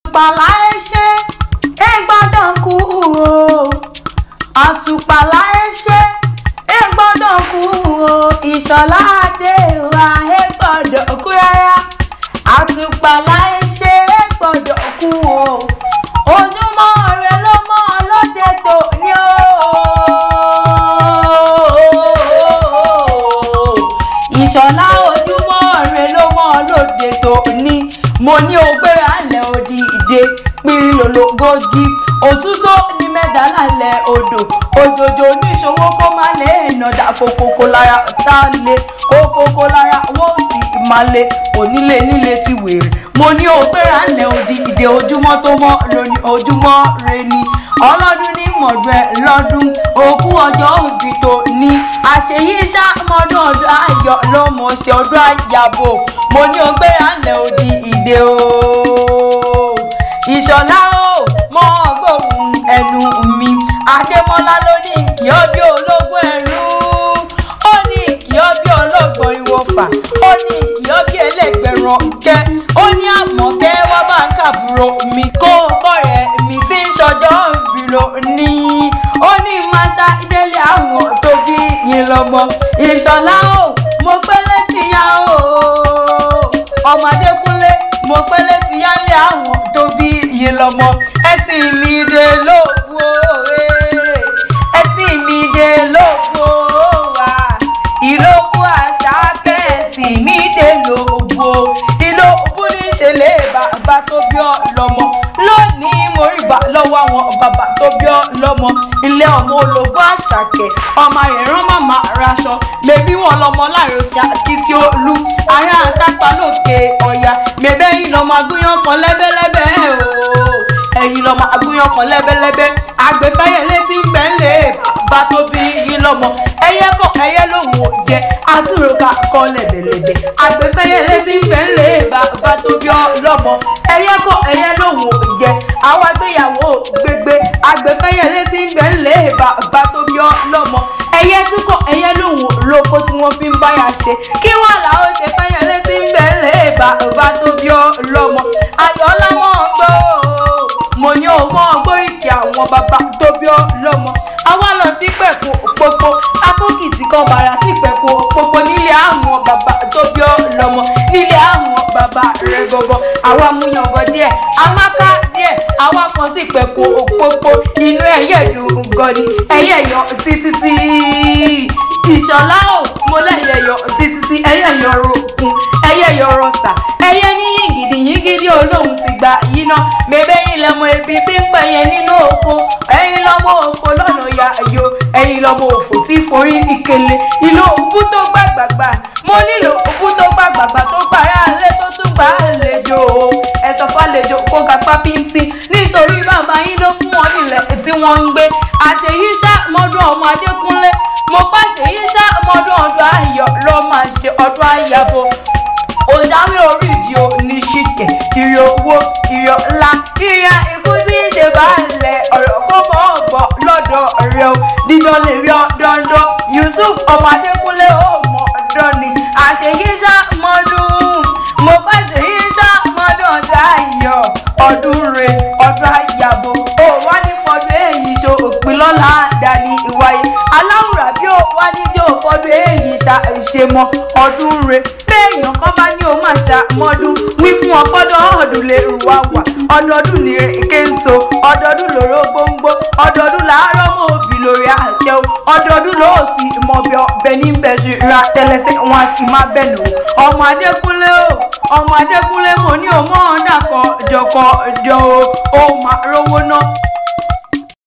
àtùpàlà ẹṣẹ́ ẹ gbọ́dọ̀ kú o àtùpàlà ẹṣẹ́ ẹ gbọ́dọ̀ kú o Ìṣọ̀lá Adéwà ẹ gbọ́dọ̀ kú rárá àtùpàlà ẹṣẹ́ ẹ gbọ́dọ̀ kú o ojúmọ́ rẹ ló mọ́ lóde tòní o Ìṣọ̀lá ojúmọ́ rẹ ló mọ́ lóde tòní mo ní ògbéra lẹ̀ òdìdè pílólógójì òtútù ní mẹ́ta lálẹ́ odò òjòjò oníṣòwò kó má lè nàdà kókókó lára tá a lè kókókó lára wọ́n sì má lè onílé nílé ti wèrè mo ní ògbéra lẹ̀ òdìdè ojúmọ́ tó mọ́ lónìí ojúmọ́ rẹ ni ọlọ́dún ní mọ̀dún lọ́dún òkú ọjọ́ òbí tó ní àṣeyí ṣàmọ́dún ọdún ayọ̀ ló mọ̀ ṣe ọdún àyàbò mo ní ògbéra lẹ̀ òdìdè o Ìṣọ̀lá o mọ gbóhùn ẹnu mi Adémọ́lá ló ní kí ọ bí ológun ẹrú ó ní kí ọ bí ọlọ́gbọ̀n ìwọ̀fà ó ní kí ọ bí ẹlẹ́gbẹ̀rún jẹ́ ó ní Àmọ̀kẹ́ wá bá ń kàbúrò mi kó kọ́rẹ́ mi tí ń ṣọjọ́ ìbìlò ní ó ní máṣá ìdílé àwọn tó bí yín lọ́mọ Ìṣọ̀lá o mo pẹ́ létí yá o ọmọ Adékúnlé mo pẹ́ létí yá lé àwọn tó bí yín lọ́mọ ẹ̀sìn mi dé lóko ẹ̀sìn mi dé lóko wá ìlókù àṣà kẹ̀sìn mi dé lóko ìlókù ní ìṣẹ̀lẹ̀ bàbá tó bí ọ lọ́mọ lónìí mo rí bá lọ́wọ́ àwọn bàbá tó bí ọ lọ́mọ ilé ọmọ ológun Àṣàkẹ́ ọmọ ìran màmá raṣọ mẹbí wọn lọmọ láàrin òsì àkìtì olú ará àtàpá lókè ọ̀yà mẹbẹ́yìn lọmọ agúnyán kan lẹ́bẹ́lẹ́bẹ́ o ẹ̀yìn lọmọ agúnyán kan lẹ́bẹ́lẹ́bẹ́ àgbẹ̀fẹ́yẹ létí gbẹ̀lẹ́ bàbá tó bí yín lọ́mọ ẹyẹ kọ ẹyẹ lòun ò jẹ àtúrọ̀ká kọ lẹ́bẹ̀lẹ́bẹ̀ àgbẹ̀fẹ́yẹ létí gbẹ̀lẹ́ bàbá tó bí ọ lọ́mọ ẹyẹ kọ ẹyẹ lòun ò jẹ àwọn agbéyàwó gbégbé àgbẹ̀fẹ́yẹ létí gbẹ̀lẹ́ bàbá tó bí ọ lọ́mọ ẹyẹ tí kọ ẹyẹ lòun ò lóko tí wọ́n fi ń báyà ṣe kí wọ́n làwọn ṣe fẹ́yẹ létí gbẹ̀lẹ́ bàbá tó bí ọ lọ́mọ Ayọ̀ọ́lá mọ̀ ń gbọ́ mo ní ọmọ ọgbóríkì àwọn bàbá tó bí ọ lọ́mọ àwa lọ sí pẹ̀kun òpópó akókìtì kan bàrà sí pẹ̀kun òpópó nílé àwọn bàbá tó bí ọ lọ́mọ nílé àwọn bàbá rẹ̀ gọ́gọ́ àwa mú yàngàn díẹ̀ amáká díẹ̀ àwa kan sí pẹ̀kun òpópó inú ẹ̀yẹ dùn gan ni ẹ̀yẹ yọ títí tí Ìṣọ̀lá o mo lẹ́yẹ yọ títí tí ẹ̀yẹ yọ rokun ẹ̀yẹ yọ rọ̀ṣà ẹ̀yẹ ní yìngìdì olóhùn ti gbà yìí náà mẹ́bẹ́yìn lẹ́mọ ebi tí ń pẹ̀yẹ nínú oko ẹ̀yin lọ́mọ òfò lọ́nà yàyò ẹ̀yin lọ́mọ òfò tí forí ìkele ìlò òkú tó gbàgbàgbà mo nílò òkú tó gbàgbàgbà tó gbàrà alẹ́ tó tún gbà àlejò ẹ̀sọ́ fàlejò kó gapá píntín nítorí bàbá yín ló fún wọn nílẹ̀ tí wọ́n ń gbé àṣeyí ṣàmọ́dún ọmọ Adékúnlé mo pàṣẹ yí ṣàmọ́dún ọdún ayọ̀ lọ́ máa ṣe ọdún àyàbọ̀ òjàwé oríjì ò ní ṣìkẹ̀ ìrì owó ìrì ọlá ìrì ikú tí ń ṣe balẹ̀ ọ̀rọ̀ kó mọ́ ọ̀gbọ́n lọ́dọ̀ rẹ̀ o dídán lè rí ọ̀dọ́ndọ́ Yusuf ọmọ Adékúnlé ó mọ̀ ọ̀dọ́ ni àṣeyí ṣàmọ́dún mo pàṣẹ yí ṣàmọ́dún ọdún ayọ̀ ọdún rẹ̀ ọdún àyàbọ̀ ó wá ní fọdún èyí ṣo òpin lọ́la dání ìwáyé aláwùrà bí ó wá níjó fọdún èyí ṣàṣemọ ọdún rẹ̀ èèyàn kan bá ní o máa ṣàmọ́dún wí fún ọpọ́dọ̀ ọdún lè wà wà ọdọọdún ní rèké ń so ọdọọdún lóró gbóngbó ọdọọdún làárọ̀ mọ́ òbí lórí àtẹ o ọdọọdún ló sì mọ bí ọbẹ̀ ní bẹ̀ṣù ra tẹlẹsẹ̀ wọn a sì máa bẹ̀ nù ọmọ Adékúnlé o ọmọ Adékúnlé mo ní o mọ́ ọ̀dà kan jọkọ̀ jọ o máa rówó ná